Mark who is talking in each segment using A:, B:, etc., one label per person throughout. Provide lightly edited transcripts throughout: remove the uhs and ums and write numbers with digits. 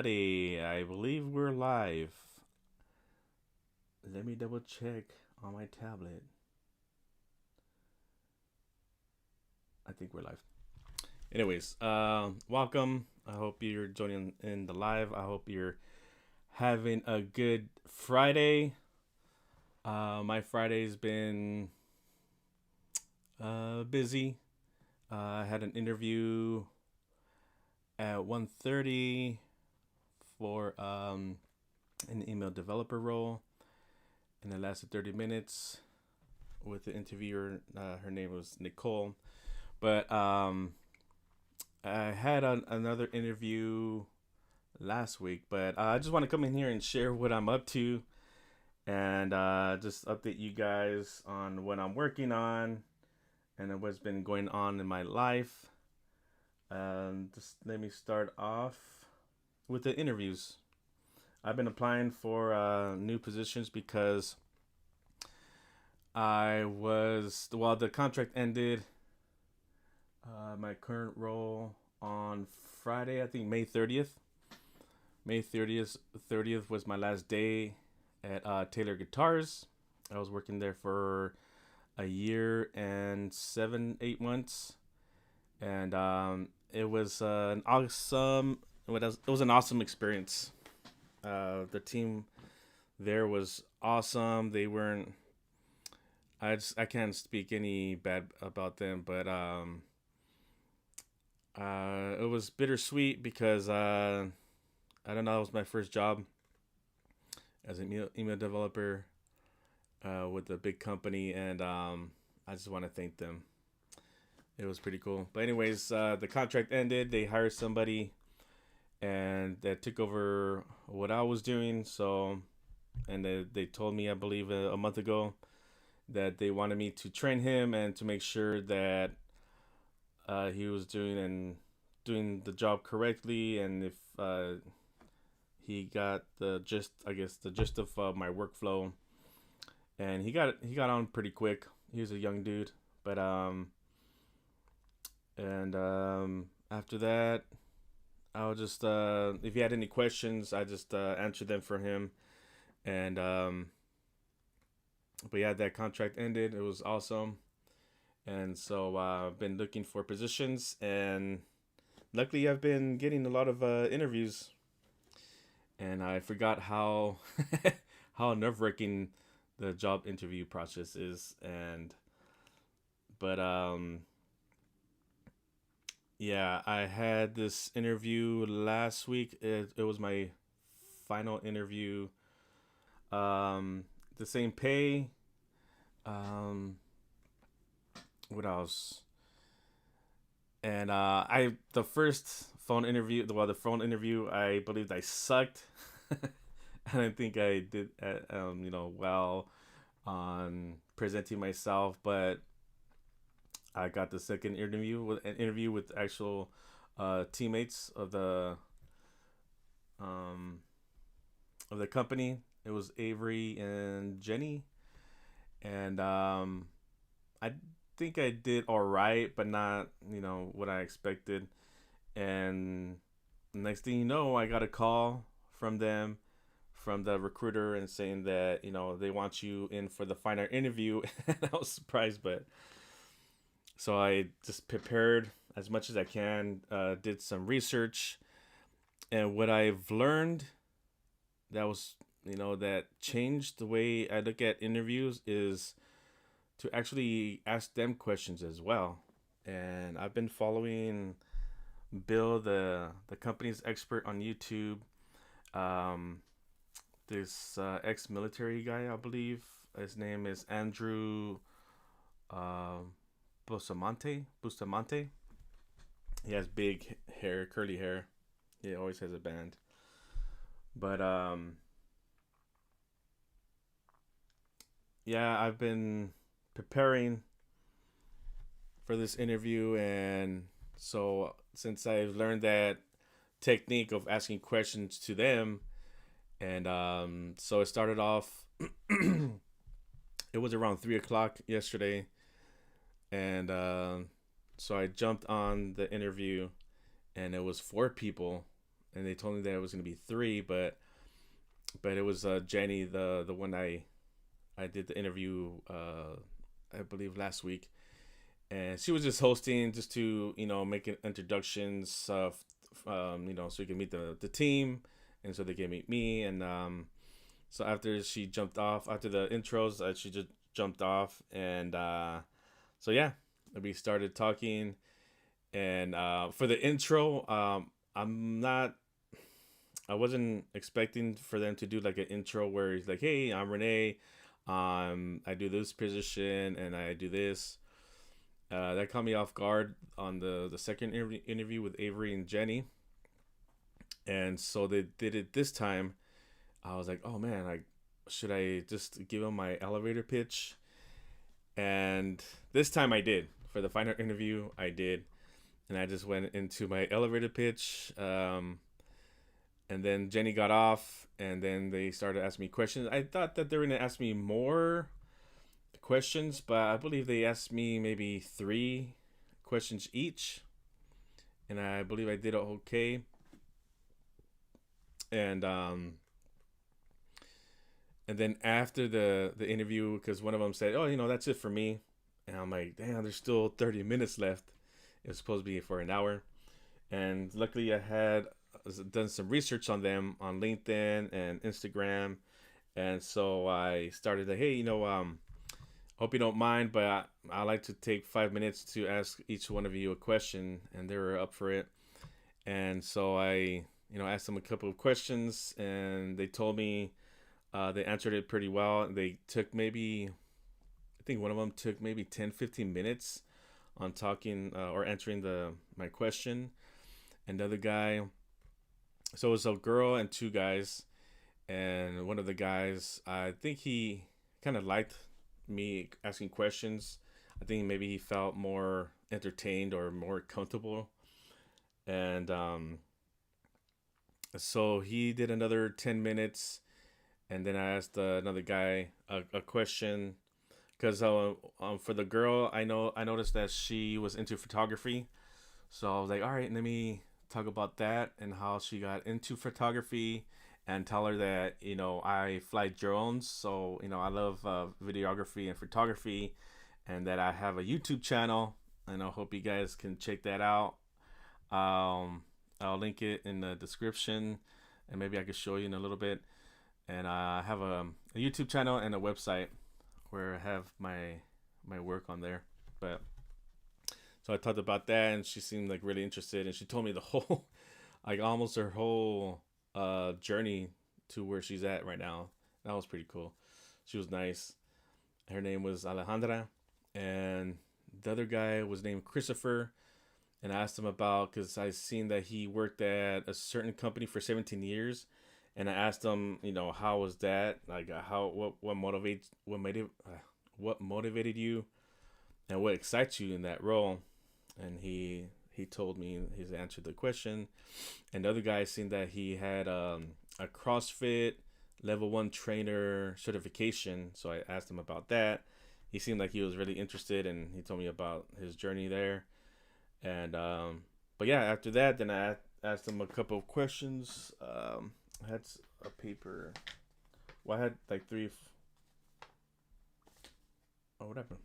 A: everybody. I believe we're live. Let me double check on my tablet. I think we're live. Anyways, welcome. I hope you're joining in the live. I hope you're having a good Friday. My Friday's been busy. I had an interview at 1:30 for an email developer role, and it lasted 30 minutes with the interviewer. Her name was Nicole. But I had another interview last week, but I just want to come in here and share what I'm up to and just update you guys on what I'm working on and what's been going on in my life. Just let me start off with the interviews. I've been applying for new positions because the contract ended my current role on Friday, I think May 30th. May 30th was my last day at Taylor Guitars. I was working there for a year and 8 months, and it was an awesome experience. The team there was awesome. They weren't. I can't speak any bad about them, but it was bittersweet because I don't know, it was my first job as an email developer with a big company, and I just want to thank them. It was pretty cool. But anyways, the contract ended. They hired somebody, and that took over what I was doing. So, and they told me, I believe, a month ago, that they wanted me to train him and to make sure that he was doing the job correctly, and if he got the gist of my workflow, and he got on pretty quick. He was a young dude, but after that, I'll just if he had any questions, I just answer them for him, and but yeah, that contract ended. It was awesome. And so I've been looking for positions, and luckily I've been getting a lot of interviews. And I forgot how how nerve-wracking the job interview process is. But yeah, I had this interview last week. It was my final interview. The same pay. What else? And the phone interview, I believed I sucked. I didn't think I did well on presenting myself, but I got the second interview with actual teammates of the company. It was Avery and Jenny, and I think I did all right, but not what I expected. And next thing you know, I got a call from them, from the recruiter, and saying that they want you in for the final interview. And I was surprised, but so I just prepared as much as I can, did some research, and what I've learned that changed the way I look at interviews is to actually ask them questions as well. And I've been following Bill, the company's expert, on YouTube. This ex-military guy, I believe his name is Andrew Bustamante. He has big hair, curly hair. He always has a band. But yeah, I've been preparing for this interview, and so since I've learned that technique of asking questions to them, and so it started off. It was around 3:00 yesterday, and so I jumped on the interview, and it was 4 people, and they told me that it was gonna be 3, but it was Jenny, the one I did the interview, I believe last week, and she was just hosting just to make introductions, so you can meet the team, and so they can meet me, and so after she jumped off after the intros, she just jumped off, and so yeah, we started talking, and for the intro, I wasn't expecting for them to do like an intro where he's like, "Hey, I'm Renee. I do this position and I do this." That caught me off guard on the second interview with Avery and Jenny, and so they did it this time. I was like, "Oh man, like, should I just give them my elevator pitch?" And this time I did. For the final interview, I did, and I just went into my elevator pitch. And then Jenny got off, and then they started asking me questions. I thought that they were gonna ask me more questions, but I believe they asked me maybe 3 questions each, and I believe I did okay. And then after the interview, because one of them said, "Oh, that's it for me," and I'm like, "Damn, there's still 30 minutes left." It was supposed to be for an hour, and luckily I had done some research on them on LinkedIn and Instagram, and so I started to, hey, hope you don't mind, but I like to take 5 minutes to ask each one of you a question, and they were up for it. And so I, asked them a couple of questions, and they told me they answered it pretty well. They took maybe, I think one of them took maybe 10-15 minutes on talking or answering my question. Another guy, so it was a girl and 2 guys, and one of the guys, I think he kind of liked me asking questions. I think maybe he felt more entertained or more comfortable, and so he did another 10 minutes, and then I asked another guy a question, because for the girl, I noticed that she was into photography, so I was like, all right, let me talk about that and how she got into photography, and tell her that I fly drones, so I love videography and photography, and that I have a YouTube channel, and I hope you guys can check that out. I'll link it in the description, and maybe I could show you in a little bit. And I have a YouTube channel and a website where I have my work on there. But so I talked about that, and she seemed like really interested, and she told me the whole, like almost her whole journey to where she's at right now. That was pretty cool. She was nice. Her name was Alejandra, and the other guy was named Christopher. And I asked him about, because I seen that he worked at a certain company for 17 years, and I asked him, how was that? Like, what motivated you, and what excites you in that role? And he told me, he's answered the question. And the other guy seen that he had a CrossFit level 1 trainer certification, so I asked him about that. He seemed like he was really interested, and he told me about his journey there. And but yeah, after that, then I asked him a couple of questions. I had a paper. Well, I had like 3. Oh, what happened?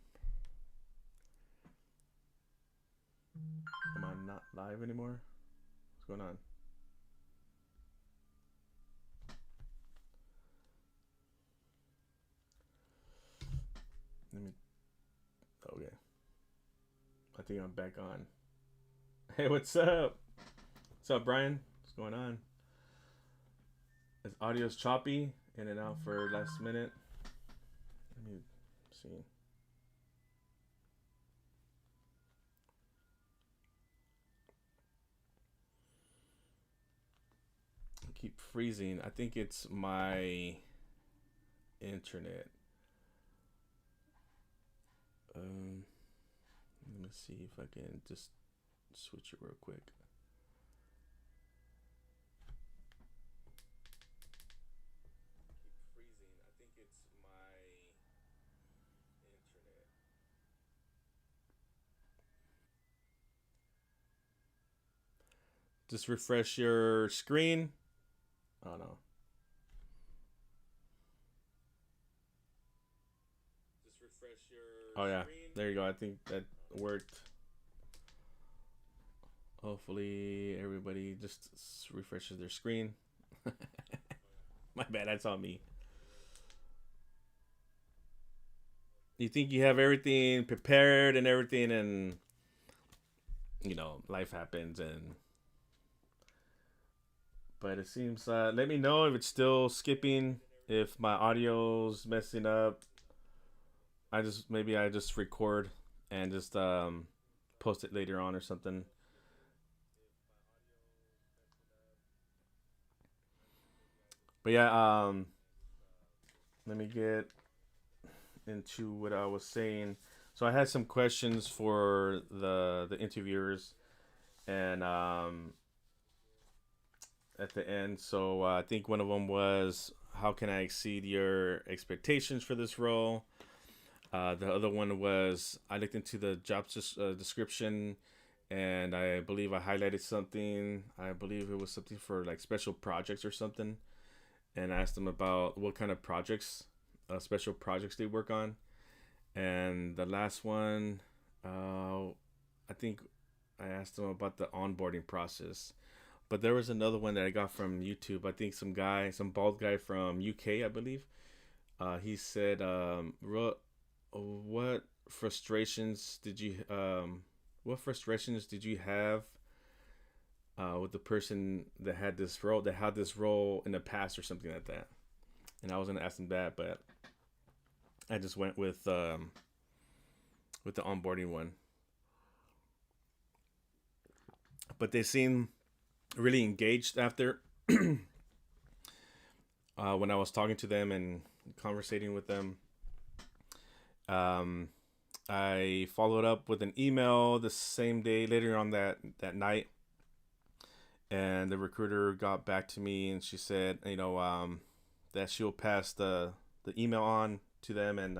A: Am I not live anymore? What's going on? Let me. Okay. I think I'm back on. Hey, what's up? What's up, Brian? What's going on? His audio's choppy, in and out for last minute. Let me see. I keep freezing. I think it's my internet. Let me see if I can just switch it real quick. Just refresh your screen. Oh no. Oh yeah, there you go. I think that worked. Hopefully everybody just refreshes their screen. My bad, that's on me. You think you have everything prepared and everything, and life happens, and but it seems. Let me know if it's still skipping, if my audio's messing up. I just record and just post it later on or something. But yeah, let me get into what I was saying. So I had some questions for the interviewers, and at the end. So I think one of them was, how can I exceed your expectations for this role? The other one was, I looked into the job description, and I believe I highlighted something. I believe it was something for like special projects or something, and I asked them about what kind of projects, special projects they work on. And the last one, I think I asked them about the onboarding process. But there was another one that I got from YouTube. I think some bald guy from UK, I believe. He said, "What frustrations did you have with the person that had this role in the past or something like that?" And I was gonna ask him that, but I just went with the onboarding one. But they seem really engaged after when I was talking to them and conversating with them. Um, I followed up with an email the same day, later on that night, and the recruiter got back to me, and she said, that she'll pass the email on to them, and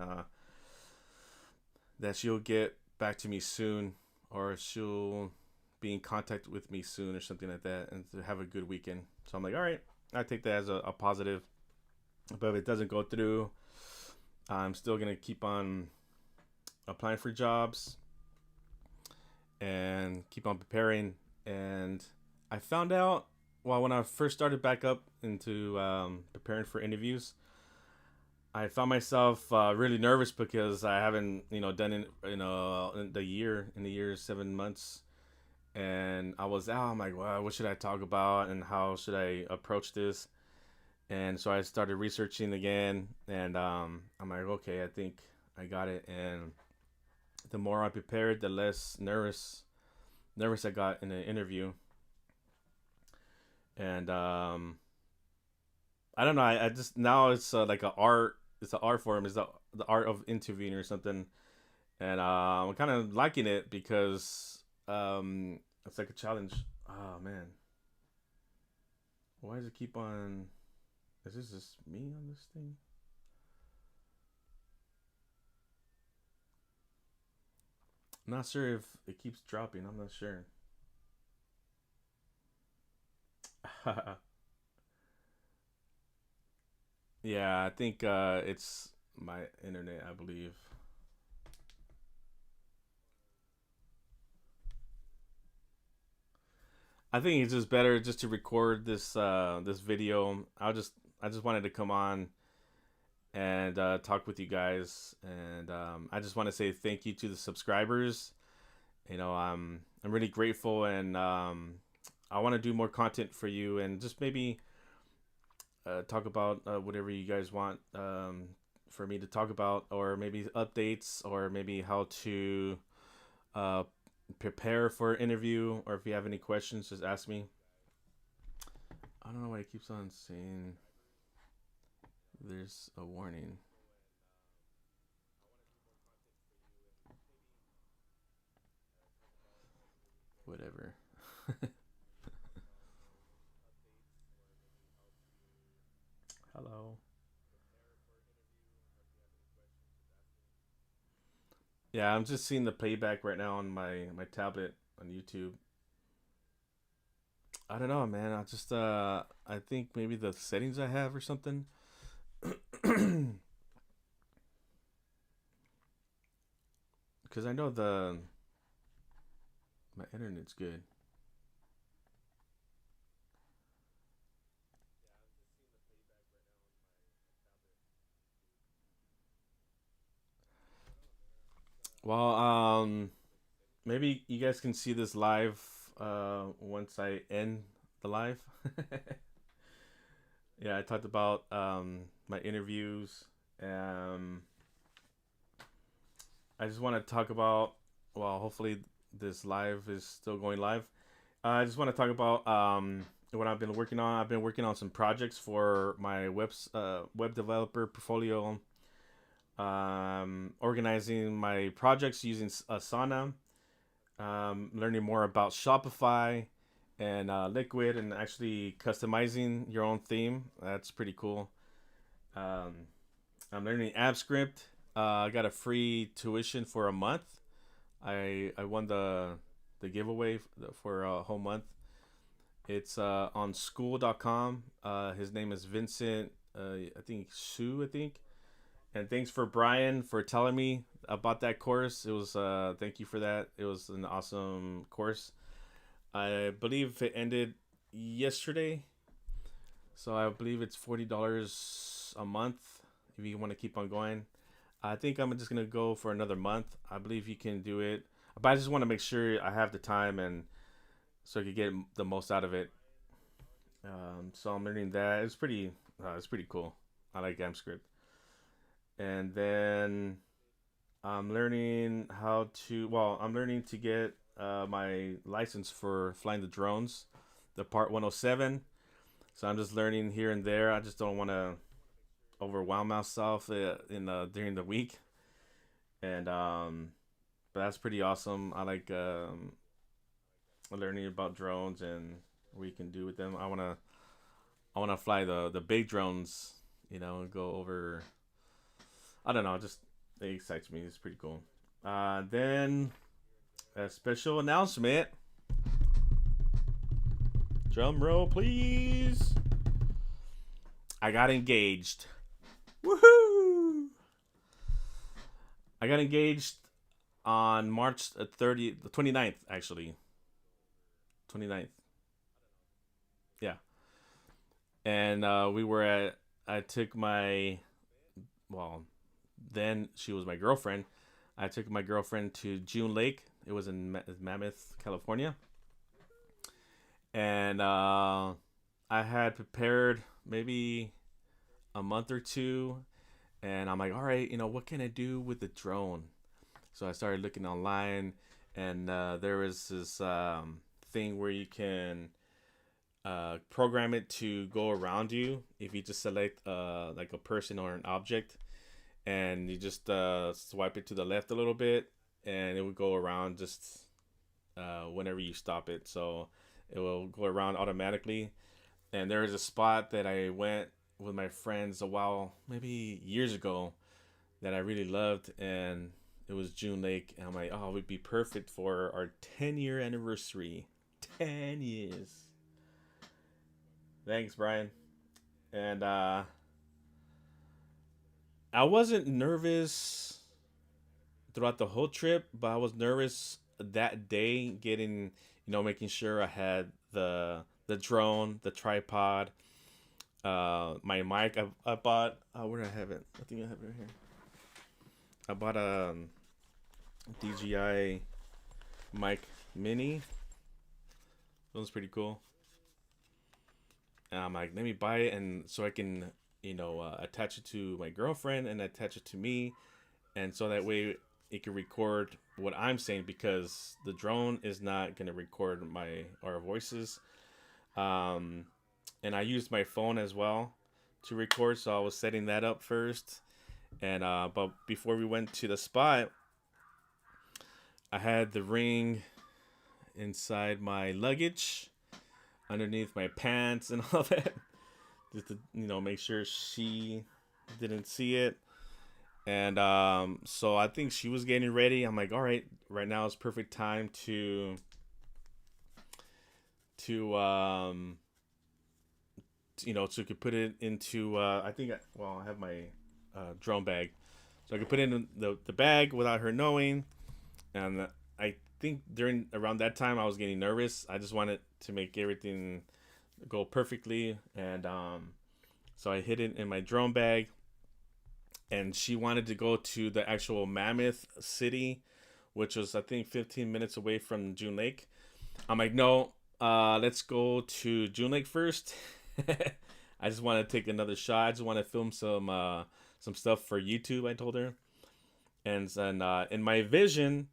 A: that she'll get back to me soon, or she'll be in contact with me soon, or something like that, and to have a good weekend. So I'm like, all right, I take that as a positive. But if it doesn't go through, I'm still gonna keep on applying for jobs and keep on preparing. And I found out, well, when I first started back up into preparing for interviews, I found myself really nervous because I haven't, done it, in the year 7 months, and I was out. I'm like, well, what should I talk about, and how should I approach this? And so I started researching again, and I'm like, okay, I think I got it. And the more I prepared, the less nervous I got in the interview. And I don't know. I just, now it's like a art. It's an art form. It's the art of interviewing or something. And I'm kind of liking it because it's like a challenge. Oh man, why does it keep on? Is this just me on this thing? I'm not sure if it keeps dropping. I'm not sure. Yeah, I think it's my internet, I believe. I think it's just better just to record this video. I just wanted to come on and talk with you guys, and I just want to say thank you to the subscribers. I'm really grateful, and I want to do more content for you, and just maybe talk about whatever you guys want for me to talk about, or maybe updates, or maybe how to uh, prepare for an interview, or if you have any questions, just ask me. I don't know why it keeps on saying there's a warning. Whatever. Hello. Yeah, I'm just seeing the playback right now on my tablet on YouTube. I don't know, man. I just I think maybe the settings I have or something. Because I know the my internet's good. Well, maybe you guys can see this live once I end the live. Yeah, I talked about my interviews. Um, I just want to talk about. Well, hopefully this live is still going live. I just want to talk about what I've been working on. I've been working on some projects for my web developer portfolio. Organizing my projects using Asana. Learning more about Shopify and Liquid, and actually customizing your own theme. That's pretty cool. Um, I'm learning AMPScript. I got a free tuition for a month. I won the giveaway for a whole month. It's on school.com. His name is Vincent. I think Sue. I think. And thanks for Brian for telling me about that course. It was thank you for that. It was an awesome course. I believe it ended yesterday, so I believe it's $40 a month if you want to keep on going. I think I'm just gonna go for another month. I believe you can do it, but I just want to make sure I have the time and so I can get the most out of it. So I'm learning that. It's pretty cool. I like AMPScript, and then I'm learning how to. Well, I'm learning to get my license for flying the drones, the Part 107. So I'm just learning here and there. I just don't want to overwhelm myself in during the week, and but that's pretty awesome. I like learning about drones and what you can do with them. I wanna fly the big drones. And go over. I don't know. Just it excites me. It's pretty cool. Then a special announcement. Drum roll, please. I got engaged. Woohoo! I got engaged on March 30th, the 29th, actually. 29th. Yeah. And I took my, well, then she was my girlfriend. I took my girlfriend to June Lake. It was in Mammoth, California. And I had prepared maybe a month or two. And I'm like, all right, what can I do with the drone? So I started looking online, and there was this thing where you can program it to go around you if you just select like a person or an object, and you just swipe it to the left a little bit, and it would go around just whenever you stop it. So it will go around automatically. And there was a spot that I went with my friends a while, maybe years ago, that I really loved, and it was June Lake. And I'm like, oh, it would be perfect for our 10-year anniversary. 10 years. Thanks, Brian. And I wasn't nervous throughout the whole trip, but I was nervous that day getting, making sure I had the drone, the tripod, my mic. I bought. Where did I have it? I think I have it right here. I bought a DJI Mic Mini. It was pretty cool. And I'm like, let me buy it, and so I can, attach it to my girlfriend and attach it to me, and so that way it can record what I'm saying, because the drone is not gonna record our voices. Um, and I used my phone as well to record, so I was setting that up first. And but before we went to the spot, I had the ring inside my luggage, underneath my pants and all that, just to make sure she didn't see it. And so I think she was getting ready. I'm like, all right, right now is perfect time to so you could put it into I have my drone bag, so I could put it in the bag without her knowing. And I think during around that time I was getting nervous. I just wanted to make everything go perfectly, and so I hid it in my drone bag. And she wanted to go to the actual Mammoth City, which was I think 15 minutes away from June Lake. I'm like, no, let's go to June Lake first. I just want to take another shot. I just want to film some stuff for YouTube, I told her. And then in my vision,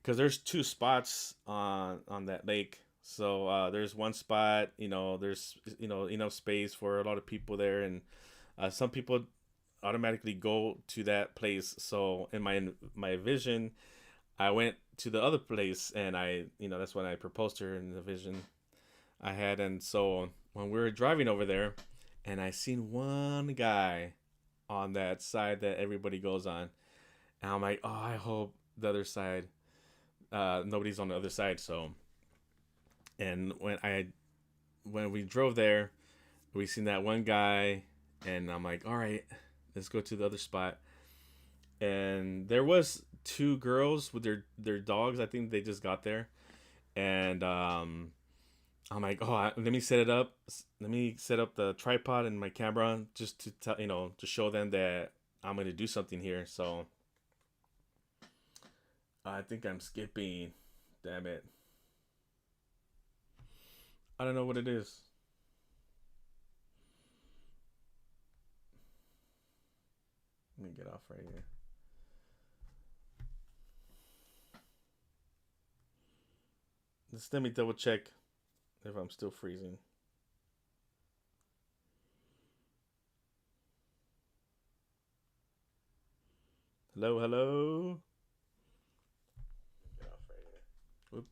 A: because there's two spots on that lake. So there's one spot, there's enough space for a lot of people there, and some people automatically go to that place. So in my vision, I went to the other place, and that's when I proposed to her in the vision I had. And so when we were driving over there, and I seen one guy on that side that everybody goes on, and I'm like, oh, I hope the other side, nobody's on the other side. So, and when we drove there, we seen that one guy, and I'm like, all right, let's go to the other spot. And there was two girls with their dogs. I think they just got there, and I'm like, oh, let me set it up. Let me set up the tripod and my camera just to to show them that I'm gonna do something here. So I think I'm skipping. Damn it. I don't know what it is. Let me get off right here. Just let me double check if I'm still freezing. Hello, hello. Get off right here. Whoop.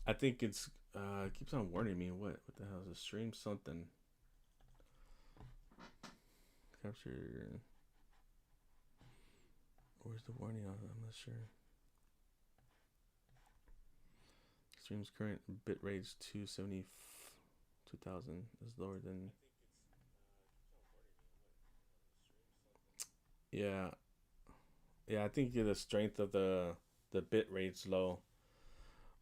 A: I think it keeps on warning me. What the hell is the stream something? Capture. Where's the warning on it? I'm not sure. Stream's current bit rate 270,000 is lower than. Yeah, I think the strength of the bit rate's low.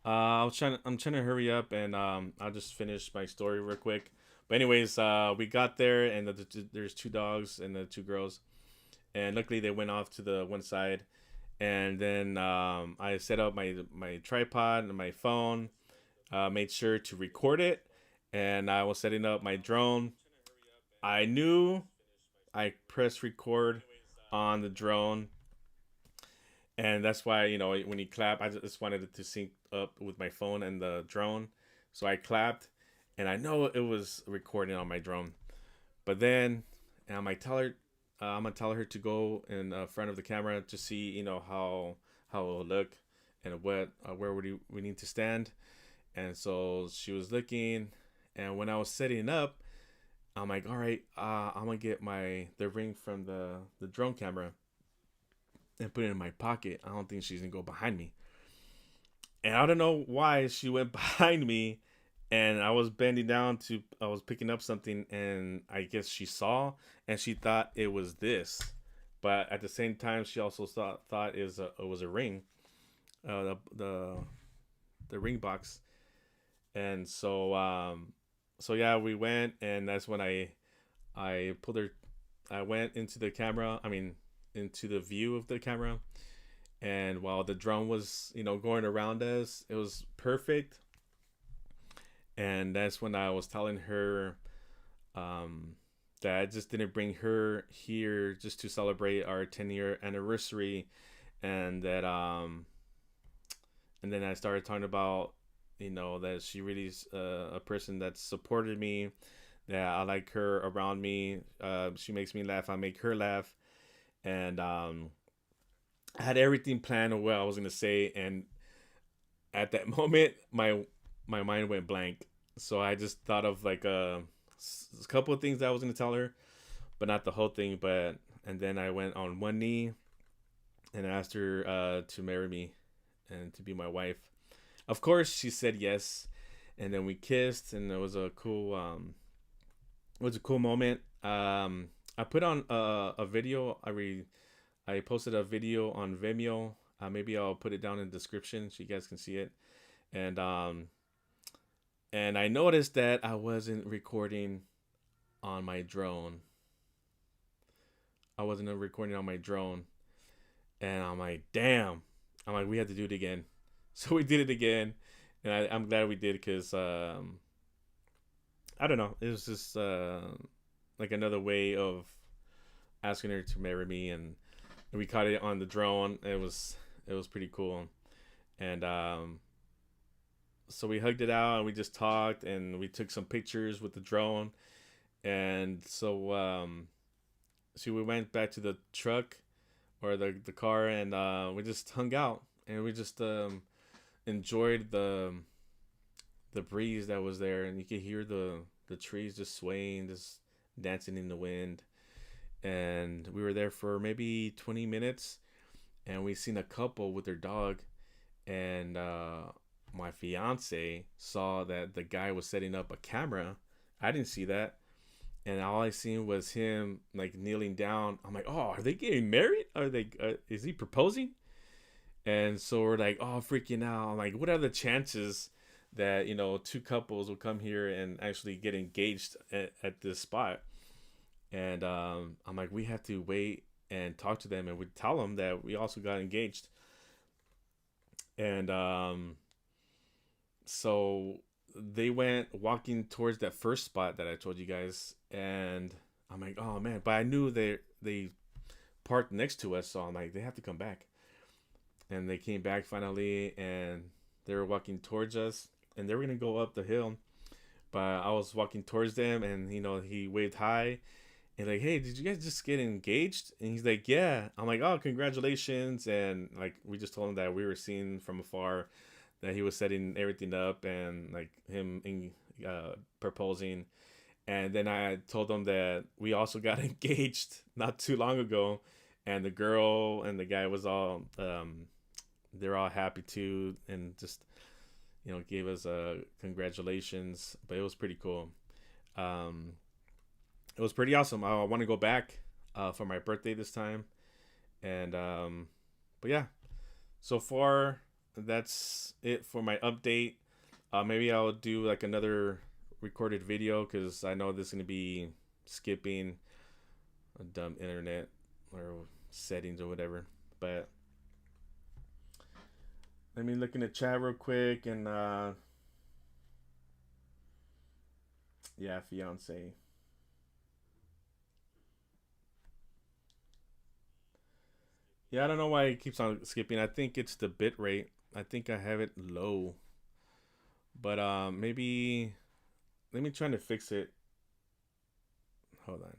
A: I'm trying to hurry up, and I'll just finish my story real quick. But anyways, we got there, and there's two dogs and the two girls, and luckily they went off to the one side. And then I set up my tripod and my phone, made sure to record it, and I was setting up my drone. I knew I pressed record on the drone, and that's why when you clap, I just wanted it to sync up with my phone and the drone. So I clapped, and I know it was recording on my drone. But then I'm like, I'm gonna tell her to go in front of the camera to see how it will look, and where we need to stand. And so she was looking, and when I was setting it up, I'm like, all right, I'm gonna get the ring from the drone camera and put it in my pocket. I don't think she's gonna go behind me. And I don't know why she went behind me, and I was bending down I was picking up something, and I guess she saw, and she thought it was this. But at the same time, she also thought it was a ring, the ring box. And so yeah, we went, and that's when I pulled her. I went into the camera. I mean, into the view of the camera, and while the drone was going around us, it was perfect. And that's when I was telling her that I just didn't bring her here just to celebrate our 10-year anniversary, and that and then I started talking about that she really is a person that supported me, that I like her around me. She makes me laugh, I make her laugh. And I had everything planned of what I was gonna say, and at that moment, my mind went blank. So I just thought of like a couple of things that I was gonna tell her, but not the whole thing. But and then I went on one knee and asked her to marry me and to be my wife. Of course, she said yes, and then we kissed, and it was a cool moment. I put on a video. I posted a video on Vimeo. Maybe I'll put it down in the description so you guys can see it. And I noticed that I wasn't recording on my drone. I wasn't recording on my drone. And I'm like, damn. I'm like, we had to do it again. So we did it again. And I'm glad we did because, I don't know. It was just like another way of asking her to marry me. And we caught it on the drone. It was pretty cool. And so we hugged it out and we just talked and we took some pictures with the drone. And so we went back to the truck or the car, and we just hung out and we just enjoyed the breeze that was there, and you could hear the trees just swaying, just dancing in the wind. And we were there for maybe 20 minutes, and we seen a couple with their dog, and my fiance saw that the guy was setting up a camera. I didn't see that, and all I seen was him like kneeling down. I'm like, oh, are they getting married? Are they? Is he proposing? And so we're like, oh, freaking out. I'm like, what are the chances that, you know, two couples will come here and actually get engaged at this spot? And I'm like, we have to wait and talk to them, and we tell them that we also got engaged. And so they went walking towards that first spot that I told you guys, and I'm like, oh man, but I knew they parked next to us, so I'm like, they have to come back. And they came back finally, and they were walking towards us, and they were gonna go up the hill, but I was walking towards them, and you know, he waved hi, and like, hey, did you guys just get engaged? And he's like, yeah. I'm like, oh, congratulations. And like, we just told him that we were seeing from afar that he was setting everything up, and like him proposing. And then I told them that we also got engaged not too long ago, and the girl and the guy was all they're all happy too, and just, you know, gave us congratulations. But it was pretty cool. It was pretty awesome. I want to go back for my birthday this time. And but yeah, so far that's it for my update. Maybe I'll do like another recorded video, because I know this is going to be skipping a dumb internet or settings or whatever. But let me look in the chat real quick. And yeah, fiance. Yeah, I don't know why it keeps on skipping. I think it's the bit rate. I think I have it low. But maybe let me try to fix it. Hold on.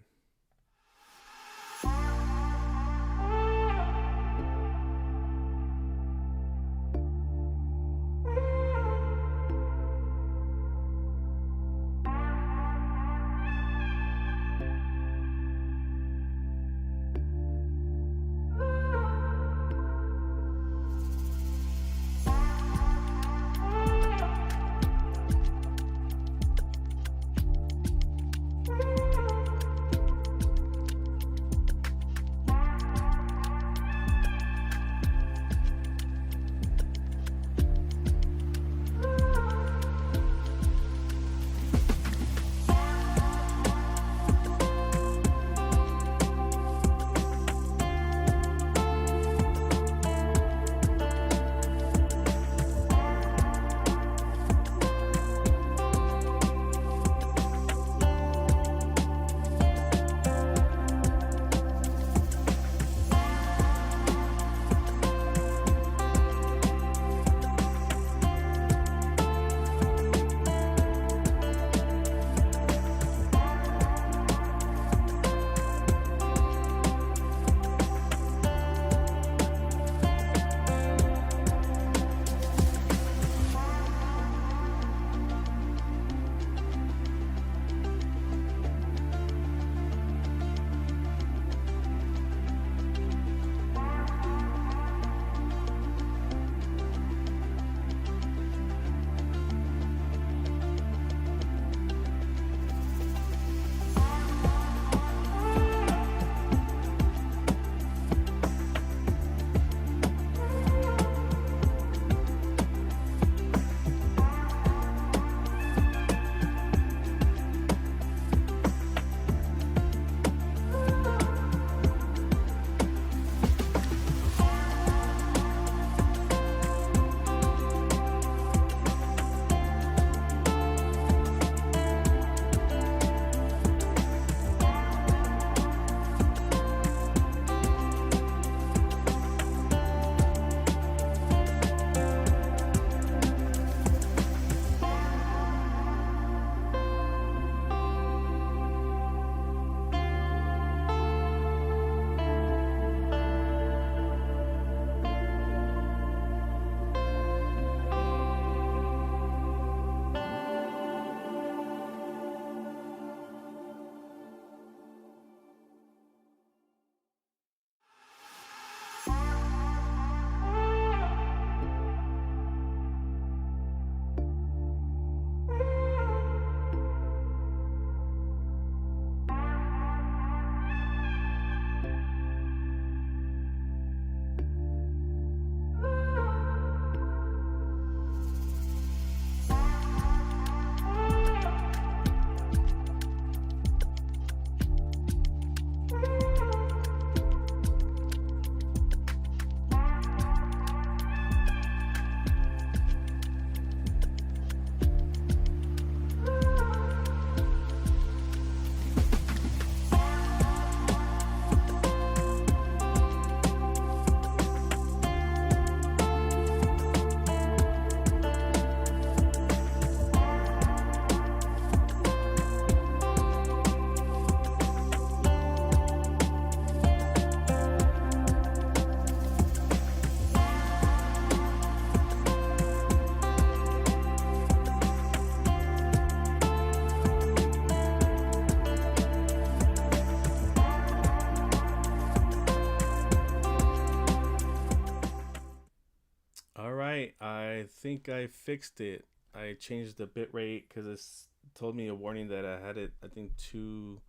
A: I think I fixed it. I changed the bit rate because it's told me a warning that I had it, I think, too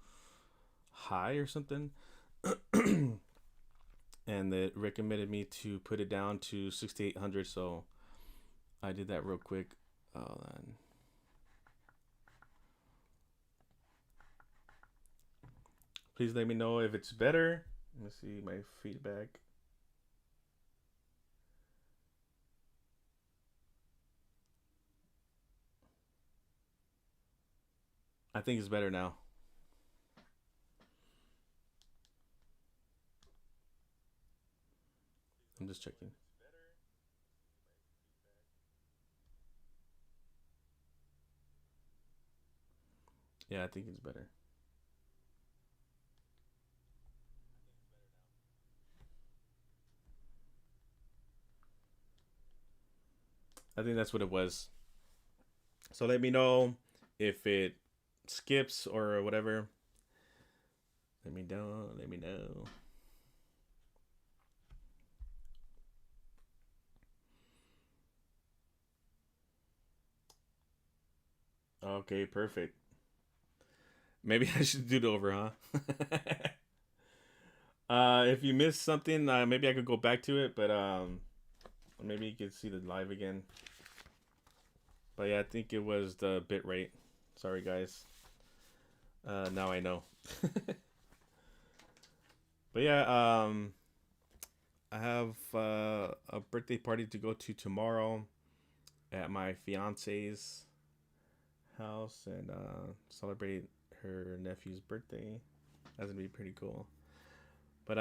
A: high or something. And it recommended me to put it down to 6800. So I did that real quick. And please let me know if it's better. Let me see my feedback. I think it's better now. I'm just checking. Yeah, I think it's better. I think that's what it was. So let me know if it skips or whatever. Let me know. Let me know. Okay, perfect. Maybe I should do it over, huh? If you missed something, maybe I could go back to it, but maybe you could see the live again. But yeah, I think it was the bit rate. Sorry, guys. Now I know. But yeah, I have a birthday party to go to tomorrow at my fiance's house and celebrate her nephew's birthday. That's gonna be pretty cool. But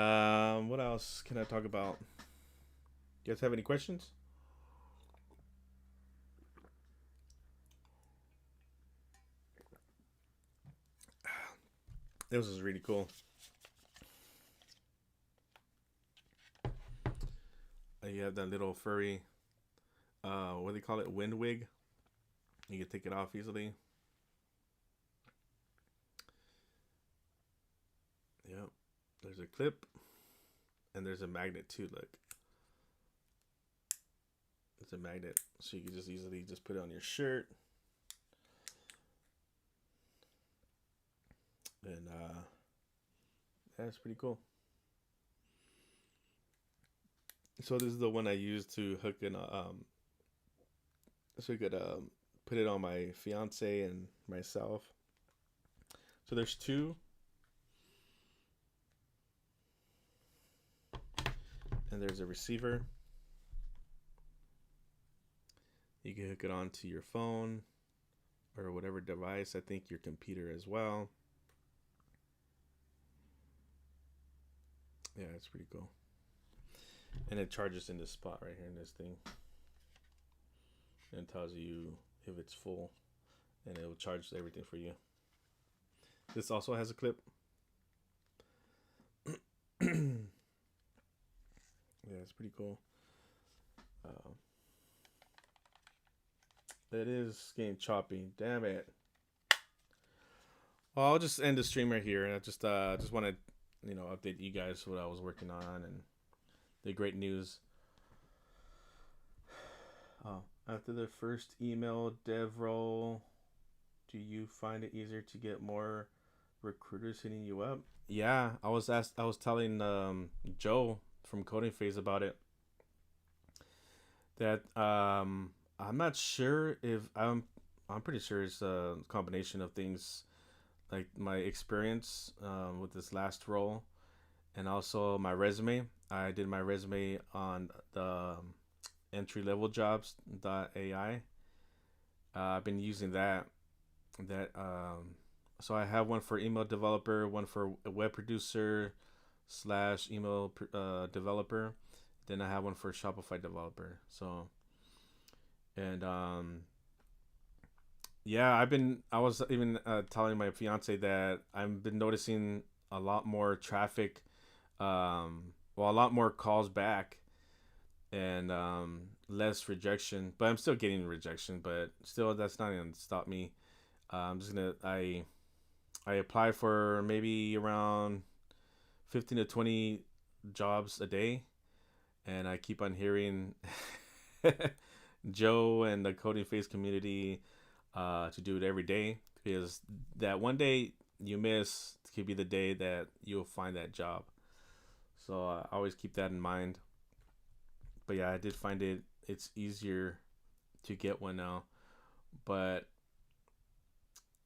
A: what else can I talk about? You guys have any questions? This was really cool. You have that little furry, what do they call it? Wind wig. You can take it off easily. Yep. There's a clip, and there's a magnet too. Look, it's a magnet, so you can just easily just put it on your shirt. And that's pretty cool. So this is the one I used to hook in, so I could put it on my fiance and myself. So there's two, and there's a receiver. You can hook it onto your phone or whatever device. I think your computer as well. Yeah, it's pretty cool. And it charges in this spot right here in this thing. And it tells you if it's full, and it will charge everything for you. This also has a clip. Yeah, it's pretty cool. It is getting choppy. Damn it. Well, I'll just end the stream right here. And I just want to, update you guys what I was working on and the great news. After the first email dev role, do you find it easier to get more recruiters hitting you up? Yeah, I was telling Joe from Coding Phase about it. That I'm not sure if I'm pretty sure it's a combination of things, like my experience with this last role, and also my resume. I did my resume on the entry level jobs.ai. I've been using that. So I have one for email developer, one for a web producer / email developer. Then I have one for Shopify developer. So, and yeah, I was even telling my fiance that I've been noticing a lot more traffic, a lot more calls back, and less rejection. But I'm still getting rejection. But still, that's not gonna stop me. I'm just gonna I apply for maybe around 15 to 20 jobs a day, and I keep on hearing Joe and the coding face community to do it every day, because that one day you miss could be the day that you'll find that job. So I always keep that in mind. But yeah, I did find it's easier to get one now. But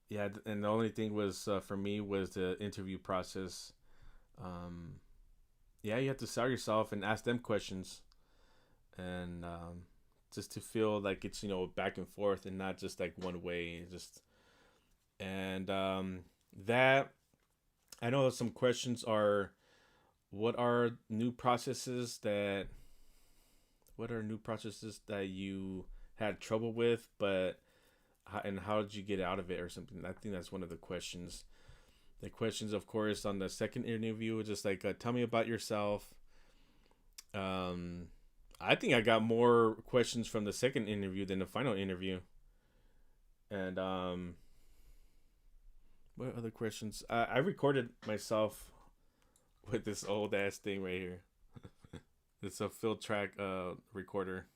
A: yeah, and the only thing was for me was the interview process. Um, yeah, you have to sell yourself and ask them questions, and just to feel like it's back and forth and not just like one way. Just and that I know some questions are, what are new processes that you had trouble with, but and how did you get out of it or something? I think that's one of the questions. The questions, of course, on the second interview were just like, tell me about yourself. Um, I think I got more questions from the second interview than the final interview. And what other questions? I recorded myself with this old ass thing right here. It's a field track recorder,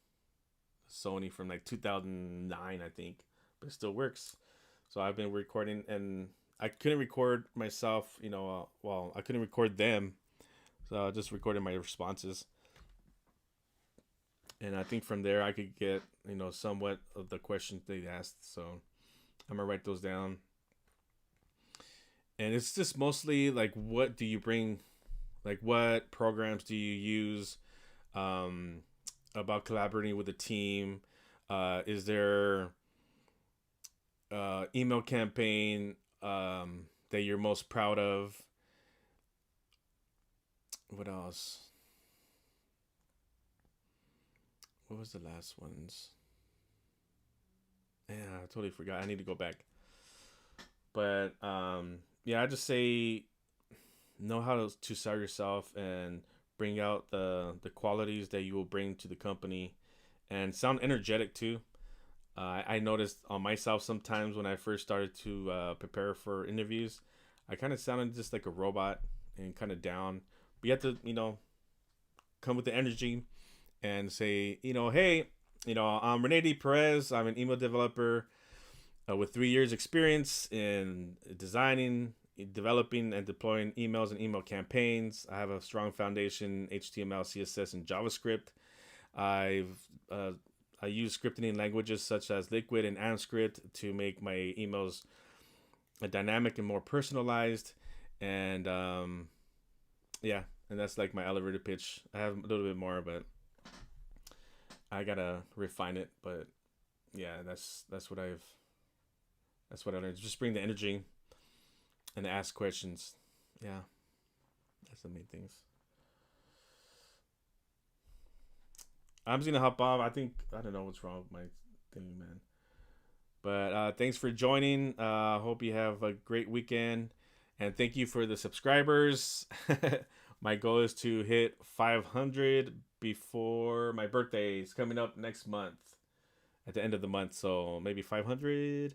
A: Sony from like 2009, I think, but it still works. So I've been recording, and I couldn't record myself, I couldn't record them, so I just recorded my responses. And I think from there I could get, somewhat of the questions they asked. So I'm gonna write those down. And it's just mostly like, what do you bring? Like, what programs do you use? About collaborating with a team. Is there email campaign that you're most proud of? What else? What was the last ones? Yeah, I totally forgot. I need to go back. But yeah, I just say know how to sell yourself and bring out the qualities that you will bring to the company, and sound energetic too. I noticed on myself sometimes when I first started to prepare for interviews, I kind of sounded just like a robot and kind of down. But you have to, come with the energy and say, hey, I'm Rene D. Perez. I'm an email developer with 3 years experience in designing, developing, and deploying emails and email campaigns. I have a strong foundation in HTML, CSS, and JavaScript. I use scripting languages such as Liquid and AMPScript to make my emails dynamic and more personalized. And yeah, and that's like my elevator pitch. I have a little bit more, but I gotta refine it. But yeah, that's what I learned. Just bring the energy and ask questions. Yeah, that's the main things. I'm just gonna hop off. I don't know what's wrong with my thing, man. But thanks for joining. Hope you have a great weekend, and thank you for the subscribers. My goal is to hit 500 before my birthday. It's coming up next month, at the end of the month. So maybe 500.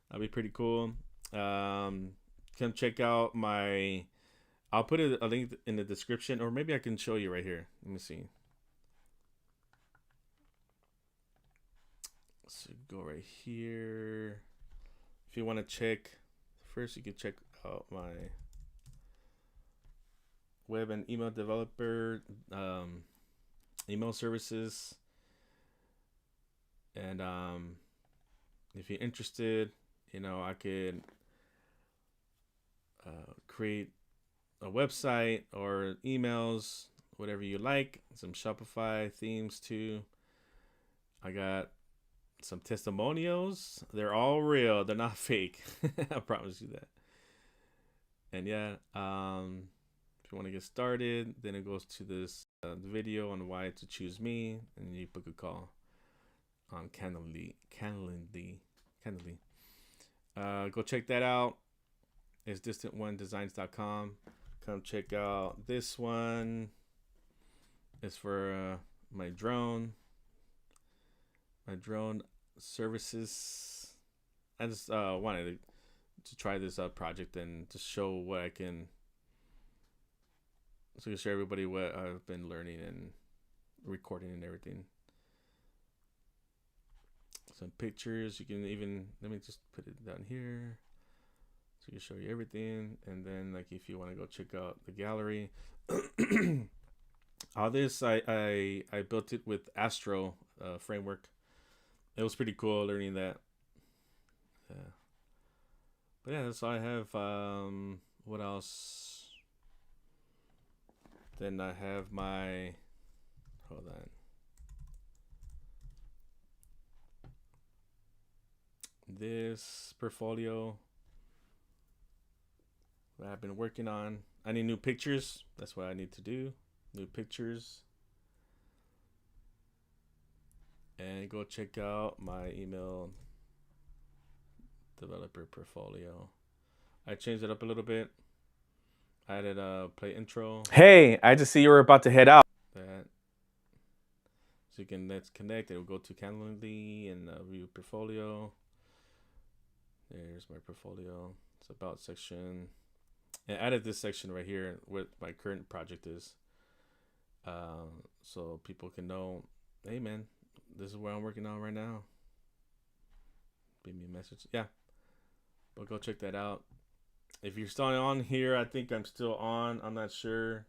A: That'll be pretty cool. Come check out my. I'll put a link in the description, or maybe I can show you right here. Let me see. So go right here. If you want to check, first you can check out my web and email developer email services. And if you're interested, I could create a website or emails, whatever you like. Some Shopify themes too. I got some testimonials. They're all real. They're not fake. I promise you that. And yeah, if you want to get started, then it goes to this video on why to choose me, and you book a call on Calendly. Go check that out. It's distantonedesigns.com. Come check out this one. It's for my drone services. I just wanted to try this project and just show what I can, so I can show everybody what I've been learning and recording and everything. some pictures. You can even, let me just put it down here so I can show you everything. And then like if you want to go check out the gallery, all this I built it with Astro framework. It was pretty cool learning that. Yeah. But yeah, that's all I have. What else? Then I have my, hold on. This portfolio that I've been working on. I need new pictures. That's what I need to do. New pictures. And go check out my email developer portfolio. I changed it up a little bit. I added a play intro.
B: Hey, I just see you were about to head out.
A: That. So you can, let's connect. It will go to Calendly and view portfolio. There's my portfolio. It's about section. And I added this section right here what my current project is. So people can know, hey man, this is what I'm working on right now. Give me a message. Yeah. But go check that out. If you're still on here, I think I'm still on. I'm not sure.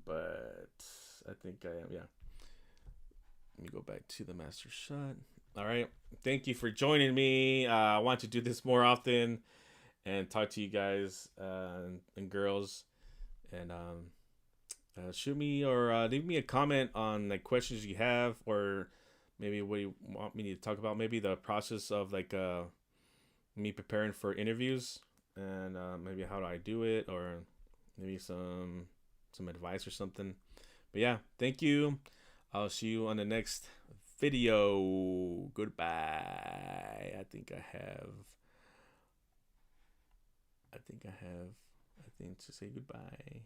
A: But I think I am. Yeah. Let me go back to the master shot. All right. Thank you for joining me. I want to do this more often and talk to you guys and girls. And shoot me or leave me a comment on like questions you have, or maybe what you want me to talk about. Maybe the process of like me preparing for interviews, and maybe how do I do it, or maybe some advice or something. But yeah, thank you. I'll see you on the next video. Goodbye. I think to say goodbye.